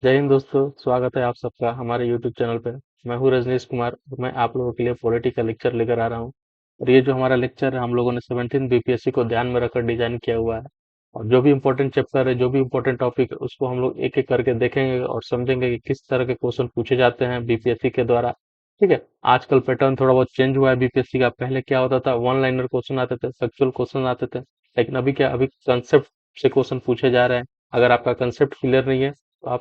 जय हिंद दोस्तों, स्वागत है आप सबका हमारे यूट्यूब चैनल पे। मैं हूँ रजनीश कुमार और मैं आप लोगों के लिए पॉलिटी का लेक्चर लेकर आ रहा हूँ। और ये जो हमारा लेक्चर है, हम लोगों ने 17 बीपीएससी को ध्यान में रखकर डिजाइन किया हुआ है। और जो भी इम्पोर्टेंट चैप्टर है, जो भी इम्पोर्टेंट टॉपिक है, उसको हम लोग एक एक करके देखेंगे और समझेंगे कि किस तरह के क्वेश्चन पूछे जाते हैं बीपीएससी के द्वारा। ठीक है। आजकल पैटर्न थोड़ा बहुत चेंज हुआ है बीपीएससी का। पहले क्या होता था, वन लाइनर क्वेश्चन आते थे, फैक्चुअल क्वेश्चन आते थे। लेकिन अभी क्या, अभी कंसेप्ट से क्वेश्चन पूछे जा रहे हैं। अगर आपका कंसेप्ट क्लियर नहीं है तो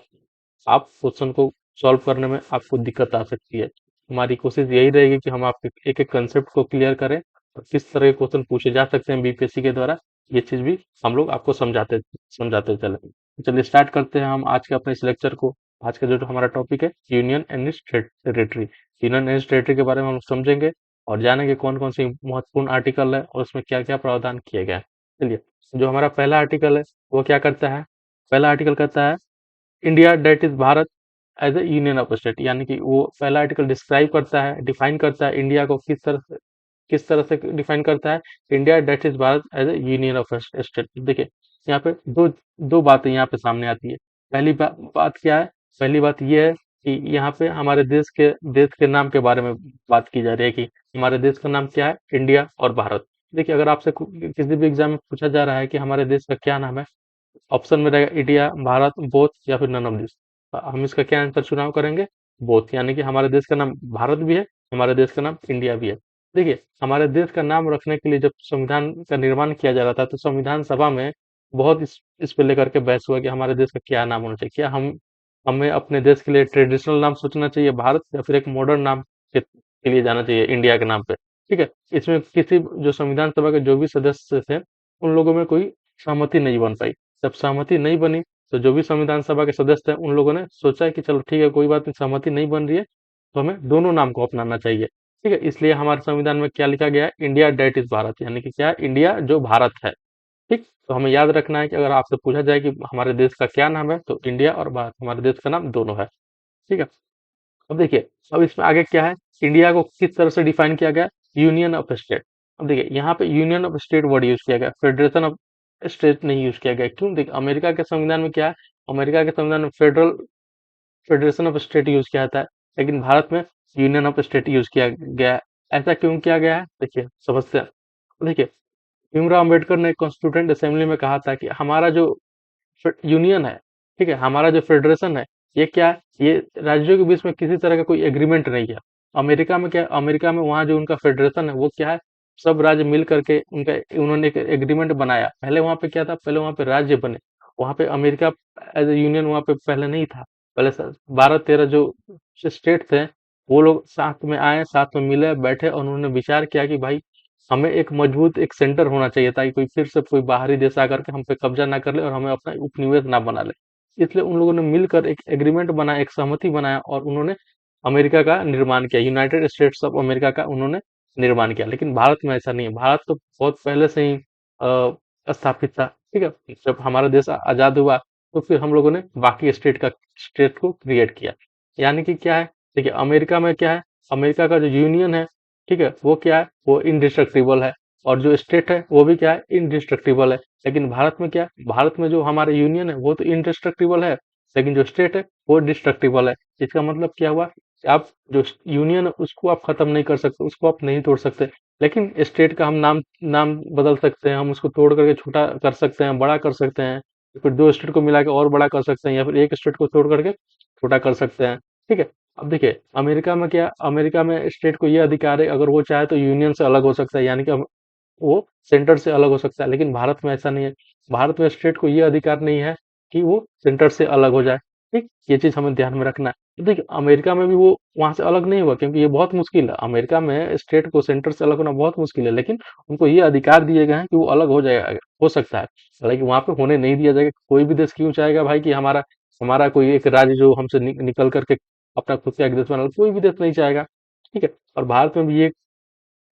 आप क्वेश्चन को सॉल्व करने में आपको दिक्कत आ सकती है। हमारी कोशिश यही रहेगी कि हम आपके एक एक कंसेप्ट को क्लियर करें और किस तरह के क्वेश्चन पूछे जा सकते हैं बीपीएससी के द्वारा, ये चीज भी हम लोग आपको समझाते समझाते चले। तो चलिए स्टार्ट करते हैं हम आज के अपने इस लेक्चर को। आज का जो हमारा टॉपिक है, union and territory. Union and territory के बारे में हम समझेंगे और जानेंगे कौन कौन सी महत्वपूर्ण आर्टिकल है और उसमें क्या क्या प्रावधान किए गए हैं। चलिए, जो हमारा पहला आर्टिकल है वो क्या करता है। पहला आर्टिकल कहता है India that is Bharat as a union of state. यानी कि वो पहला आर्टिकल डिस्क्राइब करता है, डिफाइन करता है इंडिया को किस तरह से डिफाइन करता है। India that is Bharat as a union of state. देखिए, यहाँ पे दो दो बातें यहाँ पे सामने आती है। पहली बात क्या है। पहली बात ये है कि यहाँ पे हमारे देश के नाम के बारे में बात की जा रही है कि हमारे देश का नाम क्या है, इंडिया और भारत। देखिए, अगर आपसे किसी भी एग्जाम में पूछा जा रहा है कि हमारे देश का क्या नाम है, ऑप्शन में रहेगा इंडिया, भारत, बोथ या फिर नन ऑफ दिस। हम इसका क्या आंसर चुनाव करेंगे, बोथ। यानी कि हमारे देश का नाम भारत भी है, हमारे देश का नाम इंडिया भी है। देखिए, हमारे देश का नाम रखने के लिए जब संविधान का निर्माण किया जा रहा था तो संविधान सभा में बहुत इस पे लेकर के बहस हुआ कि हमारे देश का क्या नाम होना चाहिए। क्या हमें अपने देश के लिए ट्रेडिशनल नाम सोचना चाहिए भारत, या फिर एक मॉडर्न नाम के लिए जाना चाहिए इंडिया के नाम पे। ठीक है। इसमें किसी जो संविधान सभा के जो भी सदस्य थे, उन लोगों में कोई सहमति नहीं बन पाई। जब सहमति नहीं बनी तो जो भी संविधान सभा के सदस्य थे, उन लोगों ने सोचा कि चलो ठीक है, कोई बात नहीं, सहमति नहीं बन रही है तो हमें दोनों नाम को अपनाना चाहिए। ठीक है। इसलिए हमारे संविधान में क्या लिखा गया है, इंडिया डेट इज भारत। यानी कि क्या है, इंडिया जो भारत है। ठीक। तो हमें याद रखना है कि अगर आपसे पूछा जाए कि हमारे देश का क्या नाम है, तो इंडिया और भारत, हमारे देश का नाम दोनों है। ठीक है। अब देखिए, अब इसमें आगे क्या है, इंडिया को किस तरह से डिफाइन किया गया, यूनियन ऑफ स्टेट। अब देखिए, यहाँ पे union of state word use किया गया, फेडरेशन ऑफ स्टेट नहीं यूज किया गया। क्यों? देखिए, अमेरिका के संविधान में क्या है, अमेरिका के संविधान में फेडरेशन ऑफ स्टेट यूज किया जाता है, लेकिन भारत में यूनियन ऑफ स्टेट यूज किया गया है। ऐसा क्यों किया गया है, देखिए समझते हैं। देखिए, भीमराव अम्बेडकर ने कॉन्स्टिट्यूटेंट असेंबली में कहा था कि हमारा जो यूनियन है, ठीक है, हमारा जो फेडरेशन है, ये क्या है, ये राज्यों के बीच में किसी तरह का कोई एग्रीमेंट नहीं है। अमेरिका में क्या है, अमेरिका में वहाँ जो उनका फेडरेशन है वो क्या है, सब राज्य मिल करके उनका उन्होंने एक एग्रीमेंट बनाया। पहले वहाँ पे क्या था, पहले वहाँ पे राज्य बने। वहाँ पे अमेरिका एज ए यूनियन वहाँ पे पहले नहीं था। पहले 12-13 जो स्टेट थे, वो लोग साथ में आए, साथ में मिले, बैठे और उन्होंने विचार किया कि भाई हमें एक मजबूत एक सेंटर होना चाहिए, ताकि कोई फिर से कोई बाहरी देश आकर के हम पे कब्जा ना कर ले और हमें अपना उपनिवेश ना बना ले। इसलिए उन लोगों ने मिलकर एक एग्रीमेंट बनाया, एक सहमति बनाया और उन्होंने अमेरिका का निर्माण किया, यूनाइटेड स्टेट्स ऑफ अमेरिका का उन्होंने निर्माण किया। लेकिन भारत में ऐसा नहीं है। भारत तो बहुत पहले से ही स्थापित था। ठीक है। जब हमारा देश आजाद हुआ तो फिर हम लोगों ने बाकी स्टेट को क्रिएट किया। यानी कि क्या है, देखिए अमेरिका में क्या है, अमेरिका का जो यूनियन है, ठीक है, वो क्या है, वो इनडिस्ट्रक्टिबल है। और जो स्टेट है वो भी क्या है, इनडिस्ट्रक्टिबल है। लेकिन भारत में क्या है, भारत में जो हमारा यूनियन है वो तो इनडिस्ट्रक्टिबल है, लेकिन जो स्टेट है वो डिस्ट्रक्टिबल है। इसका मतलब क्या हुआ कि आप जो यूनियन है उसको आप खत्म नहीं कर सकते, उसको आप नहीं तोड़ सकते। लेकिन स्टेट का हम नाम नाम बदल सकते हैं, हम उसको तोड़ करके छोटा कर सकते हैं, बड़ा कर सकते हैं, फिर दो स्टेट को मिला के और बड़ा कर सकते हैं, या फिर एक स्टेट को तोड़ करके छोटा कर सकते हैं। ठीक है। अब देखिए, अमेरिका में क्या, अमेरिका में स्टेट को ये अधिकार है, अगर वो चाहे तो यूनियन से अलग हो सकता है, यानी कि वो सेंटर से अलग हो सकता है। लेकिन भारत में ऐसा नहीं है। भारत में स्टेट को ये अधिकार नहीं है कि वो सेंटर से अलग हो जाए। ठीक, ये चीज हमें ध्यान में रखना है। तो देखिए, अमेरिका में भी वो वहां से अलग नहीं हुआ, क्योंकि ये बहुत मुश्किल है, अमेरिका में स्टेट को सेंटर से अलग होना बहुत मुश्किल है। लेकिन उनको ये अधिकार दिए गए हैं कि वो अलग हो जाएगा, हो सकता है। हालांकि वहां पे होने नहीं दिया जाएगा। कोई भी देश क्यों चाहेगा भाई कि हमारा हमारा कोई एक राज्य जो हमसे निकल करके अपना खुद का एक देश बना ले, कोई भी देश नहीं चाहेगा। ठीक है। और भारत में भी ये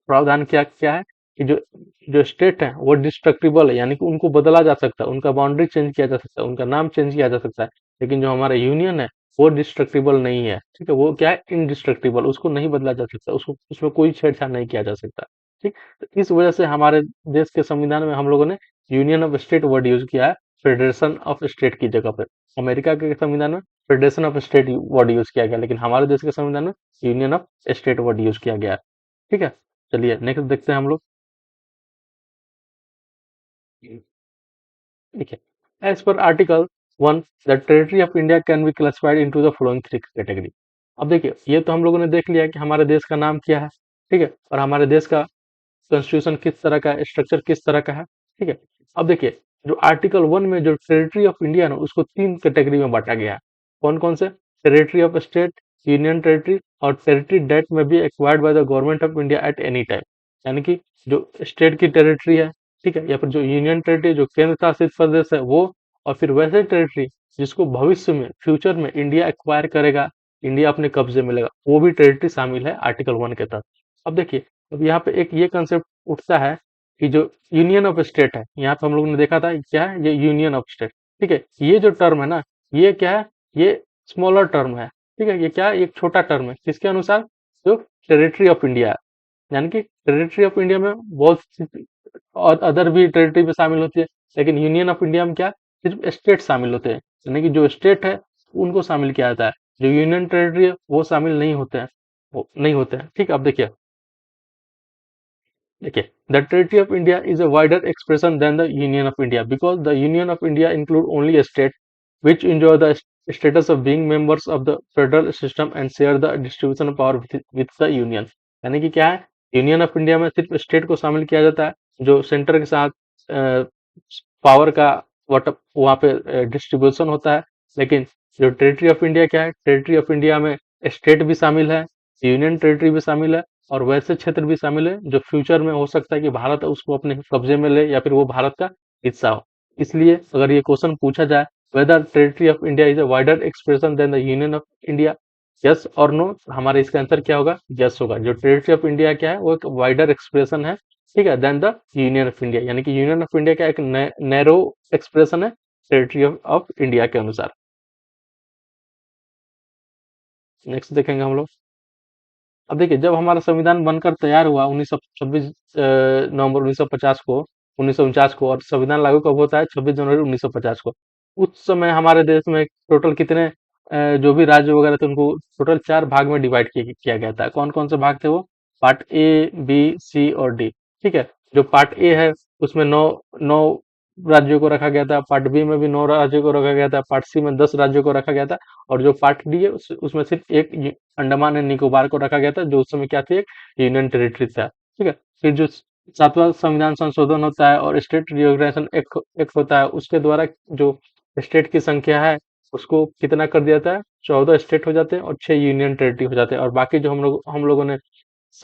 प्रावधान क्या क्या है कि जो जो स्टेट है वो डिस्ट्रक्टिबल है, यानी कि उनको बदला जा सकता है, उनका बाउंड्री चेंज किया जा सकता है, उनका नाम चेंज किया जा सकता है। लेकिन जो हमारा यूनियन है वो डिस्ट्रक्टिबल नहीं है। ठीक है। वो क्या है, इनडिस्ट्रक्टिबल, उसको नहीं बदला जा सकता, उसको उसमें कोई छेड़छाड़ नहीं किया जा सकता। ठीक। तो इस वजह से हमारे देश के संविधान में हम लोगों ने union of state word use किया है फेडरेशन ऑफ स्टेट की जगह पर। अमेरिका के संविधान में federation of state word use किया गया, लेकिन हमारे देश के संविधान में union of state word use किया गया है। ठीक है, चलिए नेक्स्ट देखते हैं हम लोग। ठीक है, as per article 1 the territory of India can be classified into the following three category. अब देखिए, ये तो हम लोगों ने देख लिया कि हमारे देश का नाम क्या है। ठीक है, और हमारे देश का कॉन्स्टिट्यूशन किस तरह का है, स्ट्रक्चर किस तरह का है। ठीक है, अब देखिए, जो आर्टिकल 1 में जो टेरिटरी ऑफ इंडिया ना, उसको तीन कैटेगरी में बांटा गया है। कौन कौन से? Territory of state, union territory, और territory that may be acquired by the government of India at any time. यानी कि जो स्टेट की टेरिटरी है, ठीक है, या फिर जो यूनियन टेरिटरी जो केंद्र शासित प्रदेश है वो, और फिर वैसे टेरिटरी जिसको भविष्य में फ्यूचर में इंडिया एक्वायर करेगा, इंडिया अपने कब्जे में लेगा, वो भी टेरिटरी शामिल है आर्टिकल 1 के तहत। अब देखिए, अब यहाँ पे एक ये कंसेप्ट उठता है कि जो यूनियन ऑफ स्टेट है, यहाँ पे हम लोग ने देखा था क्या है, ये यूनियन ऑफ स्टेट। ठीक है, ये जो टर्म है ना, ये क्या है, ये स्मॉलर टर्म है। ठीक है, ये क्या है, एक छोटा टर्म है, किसके अनुसार? जो टेरिटरी ऑफ इंडिया है। यानी कि टेरिटरी ऑफ इंडिया में बहुत और अदर भी टेरिटरी में शामिल होती है, लेकिन यूनियन ऑफ इंडिया में क्या, सिर्फ स्टेट शामिल होते हैं। यानी कि जो स्टेट है उनको शामिल किया जाता है, जो यूनियन टेरिटरी है वो शामिल नहीं होते हैं, वो नहीं होते हैं। ठीक है, अब देखिए, देखिए, the territory of India is a wider expression than the union of India because the union of India include only a state which enjoy the status of being members of the federal system and share the distribution of power with the union। यानी कि क्या है, union of India में सिर्फ state को शामिल किया जाता है, जो सेंटर के साथ पावर का वट वहाँ पे डिस्ट्रीब्यूशन होता है। लेकिन जो टेरिटरी ऑफ इंडिया क्या है, टेरिटरी ऑफ इंडिया में स्टेट भी शामिल है, यूनियन टेरिटरी भी शामिल है, और वैसे क्षेत्र भी शामिल है जो फ्यूचर में हो सकता है कि भारत उसको अपने कब्जे में ले या फिर वो भारत का हिस्सा हो। इसलिए अगर ये क्वेश्चन पूछा जाए, whether territory of India is a wider expression than the union of India, yes और नो, हमारा इसका आंसर क्या होगा? यस होगा। जो टेरिटरी ऑफ इंडिया क्या है, वो एक वाइडर एक्सप्रेशन है, ठीक है, than the union of India. यानी कि यूनियन ऑफ इंडिया का एक नैरो एक्सप्रेशन है टेरिटरी ऑफ इंडिया के अनुसार। नेक्स्ट देखेंगे हम लोग। अब देखिए, जब हमारा संविधान बनकर तैयार हुआ 1926 नवंबर 1950 को, 1949 को, और संविधान लागू कब होता है? 26 जनवरी 1950 को। उस समय हमारे देश में टोटल कितने जो भी राज्य वगैरह थे उनको टोटल चार भाग में डिवाइड किया गया था। कौन कौन से भाग थे वो? पार्ट ए, बी, सी और डी। ठीक है, जो पार्ट ए है उसमें नौ नौ राज्यों को रखा गया था, पार्ट बी में भी 9 राज्यों को रखा गया था, पार्ट सी में 10 राज्यों को रखा गया था, और जो पार्ट डी है उसमें सिर्फ एक अंडमान एंड निकोबार को रखा गया था, जो उस समय क्या थी, एक यूनियन टेरिटरी था। ठीक है, फिर जो सातवां संविधान संशोधन होता है और स्टेट रिओर्गेनाइजेशन एक्ट होता है, उसके द्वारा जो स्टेट की संख्या है उसको कितना कर दिया जाता है? 14 स्टेट हो जाते हैं और 6 यूनियन टेरिटरी हो जाते हैं, और बाकी जो हम लोगों ने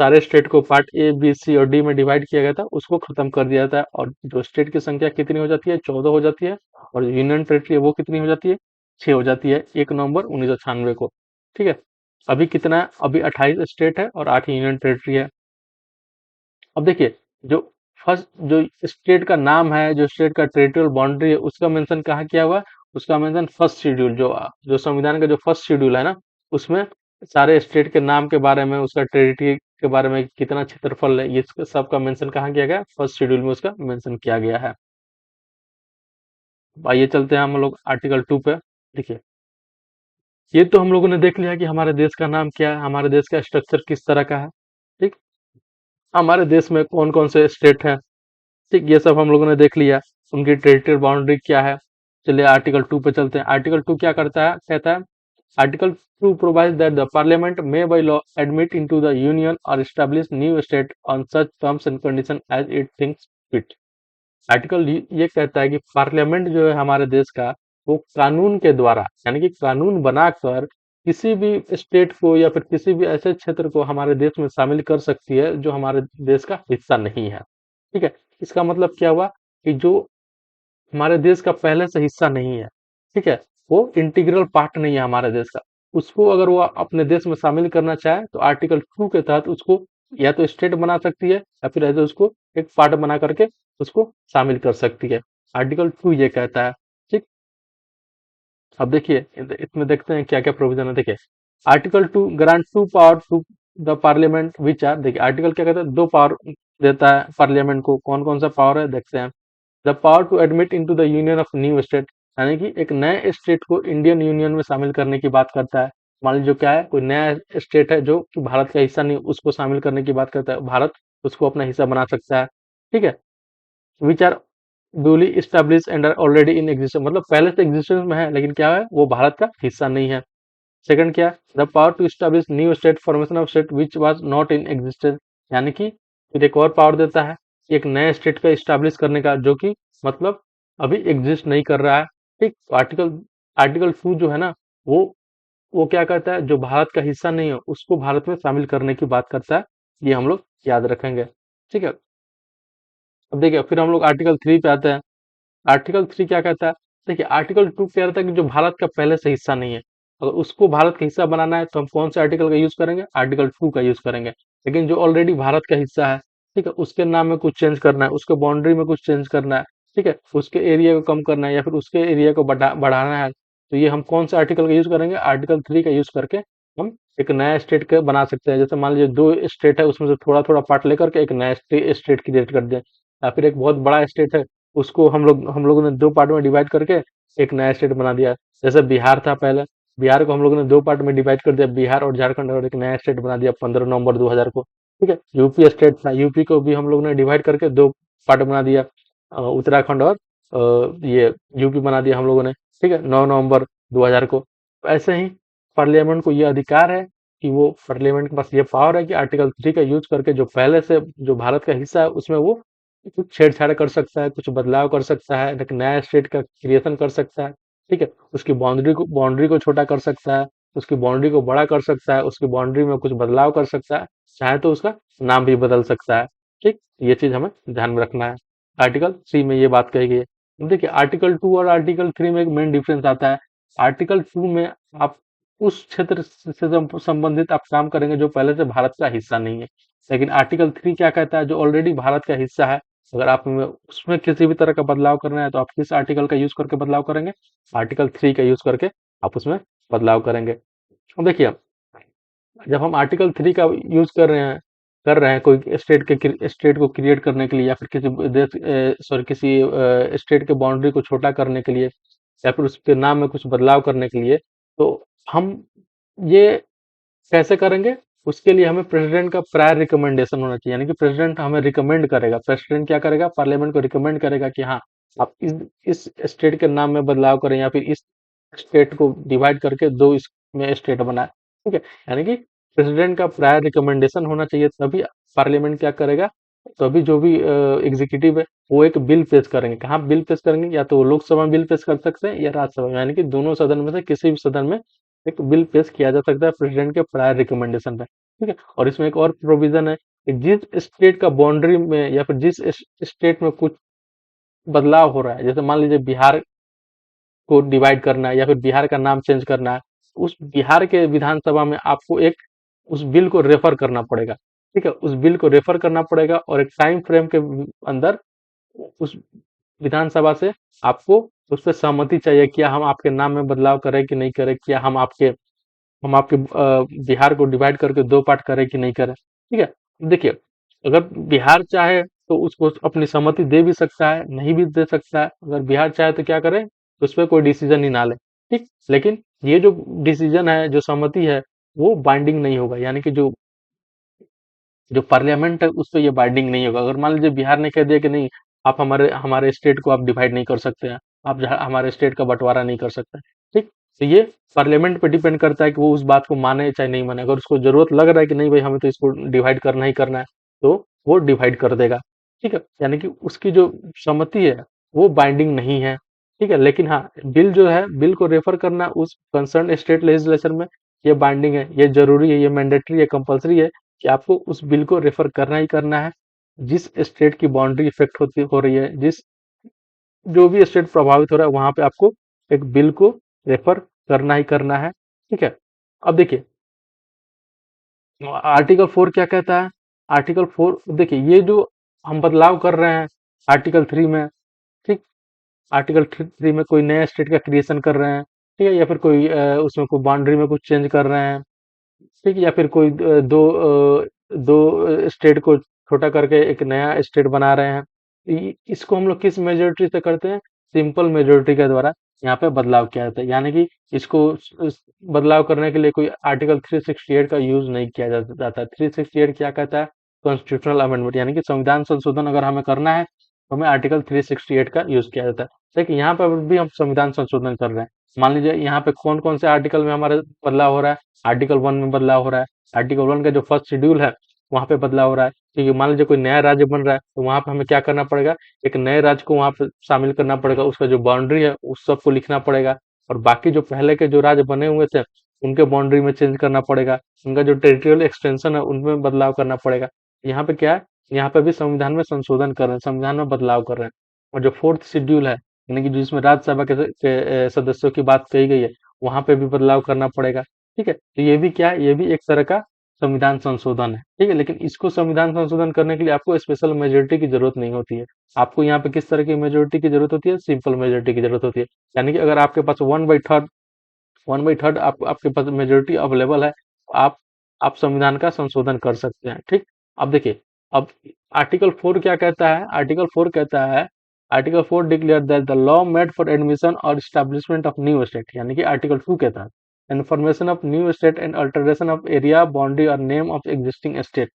सारे स्टेट को पार्ट ए, बी, सी और डी में डिवाइड किया गया था उसको खत्म कर दिया जाता है, और जो स्टेट की संख्या कितनी हो जाती है? 14 हो जाती है, और जो यूनियन टेरिटरी है वो कितनी हो जाती है? 6 हो जाती है 1 नवंबर 1996 को। ठीक है, अभी कितना है? अभी 28 स्टेट है और 8 यूनियन टेरिटरी है। अब देखिए, जो फर्स्ट जो स्टेट का नाम है, जो स्टेट का टेरिटोरियल बाउंड्री है, उसका मेंशन कहाँ किया हुआ है? उसका मेंशन फर्स्ट शेड्यूल, जो जो संविधान का जो फर्स्ट शेड्यूल है ना, उसमें सारे स्टेट के नाम के बारे में, उसका टेरिटरी के बारे में, कितना क्षेत्रफल है, ये सबका मेंशन कहाँ किया गया? फर्स्ट शेड्यूल में उसका मेंशन किया गया है। आइए चलते हैं हम लोग आर्टिकल 2 पे। देखिए, ये तो हम लोगों ने देख लिया कि हमारे देश का नाम क्या है, हमारे देश का स्ट्रक्चर किस तरह का है। ठीक, हमारे देश में कौन कौन से स्टेट है, ठीक, ये सब हम लोगों ने देख लिया। उनकी टेरिटोरियल बाउंड्री क्या है। चलिए आर्टिकल 2 पे चलते हैं। आर्टिकल 2 क्या करता है, कहता है, article 2 provides that the parliament may by law admit into the union और establish new state on such terms and condition as it thinks fit. Article ये कहता है कि पार्लियामेंट जो है हमारे देश का, वो कानून के द्वारा, यानी कि कानून बनाकर किसी भी स्टेट को या फिर किसी भी ऐसे क्षेत्र को हमारे देश में शामिल कर सकती है जो हमारे देश का हिस्सा नहीं है। ठीक है, इसका मतलब क्या हुआ कि जो हमारे देश का पहले से हिस्सा नहीं है, ठीक है, वो इंटीग्रल पार्ट नहीं है हमारे देश का, उसको अगर वो अपने देश में शामिल करना चाहे तो आर्टिकल 2 के तहत उसको या तो स्टेट बना सकती है या फिर ऐसे उसको एक पार्ट बना करके उसको शामिल कर सकती है। आर्टिकल 2 ये कहता है। ठीक, अब देखिए, इसमें देखते हैं क्या क्या प्रोविजन है। देखिए, article 2 grant to power to the parliament which are, देखिए आर्टिकल क्या कहता है, दो पावर देता है पार्लियामेंट को। कौन कौन सा पावर है देखते हैं। The power to admit into the union of new state, यानी कि एक नए स्टेट को इंडियन यूनियन में शामिल करने की बात करता है। मान लीजिए क्या है, कोई नया स्टेट है जो कि भारत का हिस्सा नहीं, उसको शामिल करने की बात करता है, भारत उसको अपना हिस्सा बना सकता है। ठीक है, which are duly established and are already in existence, मतलब पहले से एग्जिस्टेंस में है लेकिन क्या है, वो भारत का हिस्सा नहीं है। सेकंड क्या, the power to establish new state, formation of state which was not in existence, यानी कि फिर एक और पावर देता है एक नए स्टेट का स्टैब्लिश करने का, जो कि मतलब अभी एग्जिस्ट नहीं कर रहा है। ठीक, आर्टिकल आर्टिकल 2 जो है ना, वो वो क्या कहता है, जो भारत का हिस्सा नहीं है उसको भारत में शामिल करने की बात करता है। ये हम लोग याद रखेंगे। ठीक है, अब देखिए फिर हम लोग आर्टिकल 3 पे आते हैं। आर्टिकल 3 क्या कहता है, देखिए आर्टिकल 2 कह रहा था कि जो भारत का पहले से हिस्सा नहीं है, अगर उसको भारत का हिस्सा बनाना है तो हम कौन से आर्टिकल का यूज करेंगे, आर्टिकल 2 का यूज करेंगे। लेकिन जो ऑलरेडी भारत का हिस्सा है, ठीक है, उसके नाम में कुछ चेंज करना है, उसके बाउंड्री में कुछ चेंज करना है, ठीक है, उसके एरिया को कम करना है या फिर उसके एरिया को बढ़ाना है, तो ये हम कौन से आर्टिकल का यूज करेंगे, आर्टिकल 3 का यूज करके हम एक नया स्टेट का बना सकते हैं। जैसे मान लीजिए दो स्टेट है, उसमें से थोड़ा थोड़ा पार्ट लेकर के एक नया स्टेट क्रिएट कर दें, या फिर एक बहुत बड़ा स्टेट है, उसको हम लोगों ने दो पार्ट में डिवाइड करके एक नया स्टेट बना दिया। जैसे बिहार था पहले, बिहार को हम लोगों ने दो पार्ट में डिवाइड कर दिया, बिहार और झारखंड, और एक नया स्टेट बना दिया 15 नवंबर 2000 को। ठीक है, यूपी स्टेट था, यूपी को भी हम लोग ने डिवाइड करके दो पार्ट बना दिया, उत्तराखंड और ये यूपी बना दिया हम लोगों ने। ठीक है, 9 नवंबर 2000 को। ऐसे ही पार्लियामेंट को ये अधिकार है कि वो, पार्लियामेंट के पास ये पावर है कि आर्टिकल 3 का यूज करके जो पहले से जो भारत का हिस्सा है उसमें वो कुछ छेड़छाड़ कर सकता है, कुछ बदलाव कर सकता है, एक नया स्टेट का क्रिएशन कर सकता है। ठीक है, उसकी बाउंड्री को छोटा कर सकता है, उसकी बाउंड्री को बड़ा कर सकता है, उसकी बाउंड्री में कुछ बदलाव कर सकता है, चाहे तो उसका नाम भी बदल सकता है। ठीक, ये चीज हमें ध्यान में रखना है। आर्टिकल 3 में ये बात कही गई है। अब देखिए आर्टिकल 2 और आर्टिकल 3 में एक मेन डिफरेंस आता है। आर्टिकल 2 में आप उस क्षेत्र से संबंधित आप काम करेंगे जो पहले से भारत का हिस्सा नहीं है। लेकिन आर्टिकल 3 क्या कहता है, जो ऑलरेडी भारत का हिस्सा है, अगर आप उसमें किसी भी तरह का बदलाव करना है तो आप किस आर्टिकल का यूज करके बदलाव करेंगे, आर्टिकल 3 का यूज करके आप उसमें बदलाव करेंगे। अब देखिए, जब हम आर्टिकल 3 का यूज कर रहे हैं कोई स्टेट को क्रिएट करने के लिए, या फिर किसी देश, सॉरी, किसी स्टेट के बाउंड्री को छोटा करने के लिए, या फिर उसके नाम में कुछ बदलाव करने के लिए, तो हम ये कैसे करेंगे, उसके लिए हमें प्रेसिडेंट का प्रायर रिकमेंडेशन होना चाहिए। यानी कि प्रेसिडेंट हमें रिकमेंड करेगा, प्रेसिडेंट क्या करेगा, पार्लियामेंट को रिकमेंड करेगा कि हाँ, आप इस स्टेट के नाम में बदलाव करें, या फिर इस स्टेट को डिवाइड करके दो इसमें स्टेट बनाए। ठीक है, यानी कि प्रेसिडेंट का प्रायर रिकमेंडेशन होना चाहिए, तभी पार्लियामेंट क्या करेगा, तभी जो भी एग्जीक्यूटिव है वो एक बिल पेश करेंगे। कहाँ बिल पेश करेंगे, या तो वो लोकसभा में बिल पेश कर सकते हैं या राज्यसभा में, यानी कि दोनों सदन में से किसी भी सदन में एक बिल पेश किया जा सकता है प्रेसिडेंट के प्रायर रिकमेंडेशन पे। ठीक है, और इसमें एक और प्रोविजन है कि जिस स्टेट का बाउंड्री में, या फिर जिस स्टेट में कुछ बदलाव हो रहा है, जैसे मान लीजिए बिहार को डिवाइड करना है या फिर बिहार का नाम चेंज करना है, उस बिहार के विधानसभा में आपको एक उस बिल को रेफर करना पड़ेगा। ठीक है, उस बिल को रेफर करना पड़ेगा और एक टाइम फ्रेम के अंदर उस विधानसभा से आपको उस पर सहमति चाहिए, क्या हम आपके नाम में बदलाव करें कि नहीं करें, क्या हम आपके बिहार को डिवाइड करके दो पार्ट करें कि नहीं करें। ठीक है, देखिए, अगर बिहार चाहे तो उसको अपनी सहमति दे भी सकता है, नहीं भी दे सकता है। अगर बिहार चाहे तो क्या करे, उस पर कोई डिसीजन ही ना ले। ठीक, लेकिन ये जो डिसीजन है, जो सहमति है, वो बाइंडिंग नहीं होगा, यानी कि जो जो पार्लियामेंट है उस पर ये बाइंडिंग नहीं होगा। अगर मान लीजिए बिहार ने कह दिया कि नहीं, आप हमारे हमारे स्टेट को आप डिवाइड नहीं कर सकते हैं, आप हमारे स्टेट का बंटवारा नहीं कर सकते। ठीक, तो ये पार्लियामेंट पे डिपेंड करता है कि वो उस बात को माने चाहे नहीं माने। अगर उसको जरूरत लग रहा है कि नहीं भाई, हमें तो इसको डिवाइड करना ही करना है, तो वो डिवाइड कर देगा। ठीक है, यानी कि उसकी जो सहमति है वो बाइंडिंग नहीं है। ठीक है, लेकिन हाँ, बिल जो है, बिल को रेफर करना उस कंसर्न स्टेट लेजिस्लेशन में, ये बाइंडिंग है, ये जरूरी है, ये मैंडेटरी है, कंपलसरी है कि आपको उस बिल को रेफर करना ही करना है। जिस स्टेट की बाउंड्री इफेक्ट हो रही है, जो भी स्टेट प्रभावित हो रहा है, वहां पे आपको एक बिल को रेफर करना ही करना है। ठीक है, अब देखिए आर्टिकल 4 क्या कहता है। आर्टिकल 4, देखिए ये जो हम बदलाव कर रहे हैं आर्टिकल 3 में, ठीक, आर्टिकल 3 में कोई नया स्टेट का क्रिएशन कर रहे हैं, ठीक है, या फिर कोई उसमें कोई बाउंड्री में कुछ चेंज कर रहे हैं, ठीक है, या फिर कोई दो स्टेट को छोटा करके एक नया स्टेट बना रहे हैं, इसको हम लोग किस मेजोरिटी से करते हैं, सिंपल मेजोरिटी के द्वारा। यहाँ पे बदलाव किया जाता है, यानी कि इसको बदलाव करने के लिए कोई आर्टिकल 368 का यूज नहीं किया जाता। 368 क्या कहता है? कॉन्स्टिट्यूशनल अमेंडमेंट, यानी कि संविधान संशोधन अगर हमें करना है तो हमें आर्टिकल 368 का यूज किया जाता है। लेकिन यहाँ पर भी हम संविधान संशोधन कर रहे हैं। मान लीजिए यहाँ पे कौन कौन से आर्टिकल में हमारे बदलाव हो रहा है। आर्टिकल 1 में बदलाव हो रहा है। आर्टिकल 1 का जो फर्स्ट शेड्यूल है वहां पे बदलाव हो रहा है, क्योंकि मान लीजिए कोई नया राज्य बन रहा है तो वहां पे हमें क्या करना पड़ेगा, एक नए राज्य को वहां पे शामिल करना पड़ेगा, उसका जो बाउंड्री है उस सबको लिखना पड़ेगा, और बाकी जो पहले के जो राज्य बने हुए थे उनके बाउंड्री में चेंज करना पड़ेगा, उनका जो टेरिटोरियल एक्सटेंशन है उनमें बदलाव करना पड़ेगा। यहाँ पे क्या है, यहाँ पे भी संविधान में संशोधन कर रहे हैं, संविधान में बदलाव कर रहे हैं। और जो फोर्थ शेड्यूल है, यानी कि जिसमें राज्यसभा के सदस्यों की बात कही गई है, वहां पे भी बदलाव करना पड़ेगा। ठीक है, तो ये भी क्या है, ये भी एक तरह का संविधान संशोधन है। ठीक है, लेकिन इसको संविधान संशोधन करने के लिए आपको स्पेशल मेजोरिटी की जरूरत नहीं होती है। आपको यहाँ पे किस तरह की मेजोरिटी की जरूरत होती है? सिंपल मेजोरिटी की जरूरत होती है। यानी कि अगर आपके पास 1/3 आपके पास मेजोरिटी अवेलेबल है, तो आप संविधान का संशोधन कर सकते हैं। ठीक, अब देखिए, अब आर्टिकल 4 क्या कहता है? Article 4 declare that the law made for admission और स्टैब्लिशमेंट ऑफ न्यू स्टेट, यानी कि आर्टिकल 2 कहता है information of new state and alteration of area boundary और name of existing state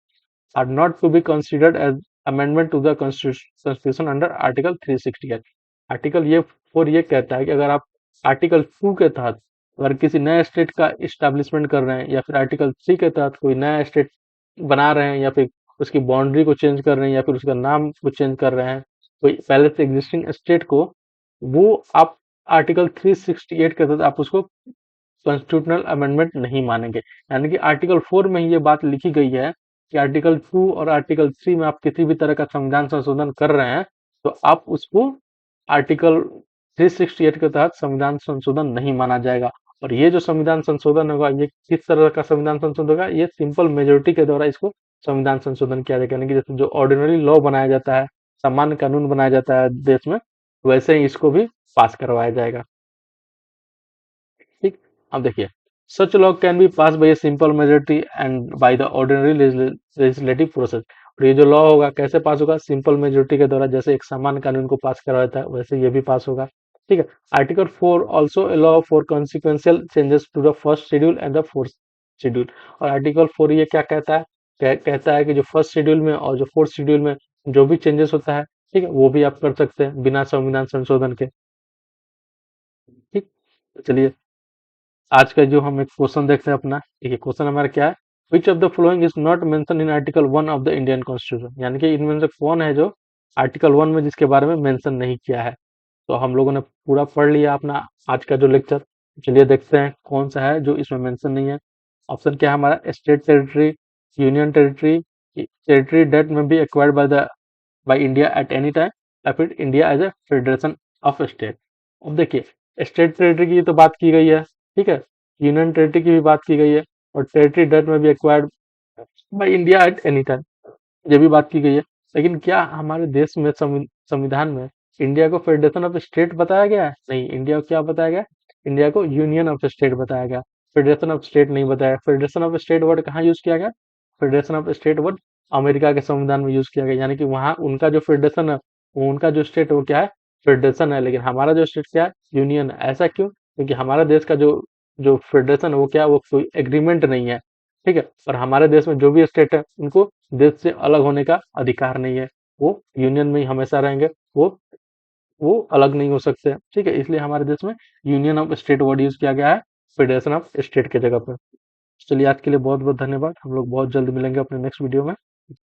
are not to be considered as amendment to the constitution under article 368। Article ये 4 ये कहता है कि अगर आप आर्टिकल 2 के तहत अगर किसी नए स्टेट का इस्टेब्लिशमेंट कर रहे हैं, या फिर आर्टिकल 3 के तहत कोई नया स्टेट बना रहे हैं, या फिर उसकी बाउंड्री को चेंज कर रहे हैं, या फिर उसका नाम को चेंज कर रहे हैं, कोई पहले से एग्जिस्टिंग स्टेट को, वो आप आर्टिकल 368 के तहत आप उसको कॉन्स्टिट्यूशनल अमेंडमेंट नहीं मानेंगे। यानी कि आर्टिकल 4 में ही ये बात लिखी गई है कि आर्टिकल 2 और आर्टिकल 3 में आप किसी भी तरह का संविधान संशोधन कर रहे हैं तो आप उसको आर्टिकल 368 के तहत संविधान संशोधन नहीं माना जाएगा। और ये जो संविधान संशोधन होगा, ये किस तरह का संविधान संशोधन होगा? ये सिंपल मेजोरिटी के द्वारा इसको संविधान संशोधन किया जाएगा। यानी कि जैसे जो ऑर्डिनरी लॉ बनाया जाता है, सामान्य कानून बनाया जाता है देश में, वैसे ही इसको भी पास करवाया जाएगा। ठीक, अब देखिए, such law can be pass by a simple majority and by the ordinary legislative process. और ये जो लॉ होगा कैसे पास होगा? सिंपल मेजोरिटी के द्वारा, जैसे एक सामान्य कानून को पास करवाया जाता है वैसे ये भी पास होगा। ठीक है, article 4 also allow for consequential changes to the first schedule and the fourth schedule. और आर्टिकल 4 ये क्या कहता है? कहता है कि जो फर्स्ट शेड्यूल में और जो फोर्थ शेड्यूल में जो भी चेंजेस होता है, ठीक है, वो भी आप कर सकते हैं बिना संविधान संशोधन के। ठीक, तो चलिए आज का जो हम एक क्वेश्चन देखते हैं अपना, देखिए क्वेश्चन हमारा क्या है, which of the following is not mention in article 1 of the Indian constitution. यानी कि इनमें से कौन है जो आर्टिकल 1 में जिसके बारे में मेंशन नहीं किया है। तो हम लोगों ने पूरा पढ़ लिया अपना आज का जो लेक्चर। चलिए देखते हैं कौन सा है जो इसमें मेंशन नहीं है। ऑप्शन क्या है हमारा? State territory, union territory, territory that may be acquired by India at any time, या फिर India as a federation of state. अब देखिए, स्टेट टेरिटरी की तो बात की गई है, ठीक है, यूनियन टेरिटरी की भी बात की गई है, और टेरिटरी डेट में भी acquired by India at any time, ये भी बात की गई है। लेकिन क्या हमारे देश में संविधान में इंडिया को फेडरेशन ऑफ स्टेट बताया गया है? नहीं, इंडिया को क्या बताया गया? इंडिया को यूनियन ऑफ स्टेट बताया गया, फेडरेशन ऑफ स्टेट नहीं बताया। फेडरेशन ऑफ स्टेट वर्ड कहाँ यूज किया गया? Federation of state word America के संविधान में यूज किया गया। यानी कि वहां उनका जो फेडरेशन है, उनका जो स्टेट वो क्या है? फेडरेशन है। लेकिन हमारा जो स्टेट क्या है? यूनियन है। ऐसा क्यों? क्योंकि हमारा देश का जो जो फेडरेशन है वो क्या है? वो कोई एग्रीमेंट नहीं है। ठीक है, और हमारे देश में जो भी स्टेट है उनको देश से अलग होने का अधिकार नहीं है, वो यूनियन में ही हमेशा रहेंगे, वो अलग नहीं हो सकते। ठीक है, इसलिए हमारे देश में union of state word use किया गया है फेडरेशन ऑफ स्टेट के जगह पर। चलिए आज के लिए बहुत बहुत धन्यवाद। हम लोग बहुत जल्द मिलेंगे अपने नेक्स्ट वीडियो में।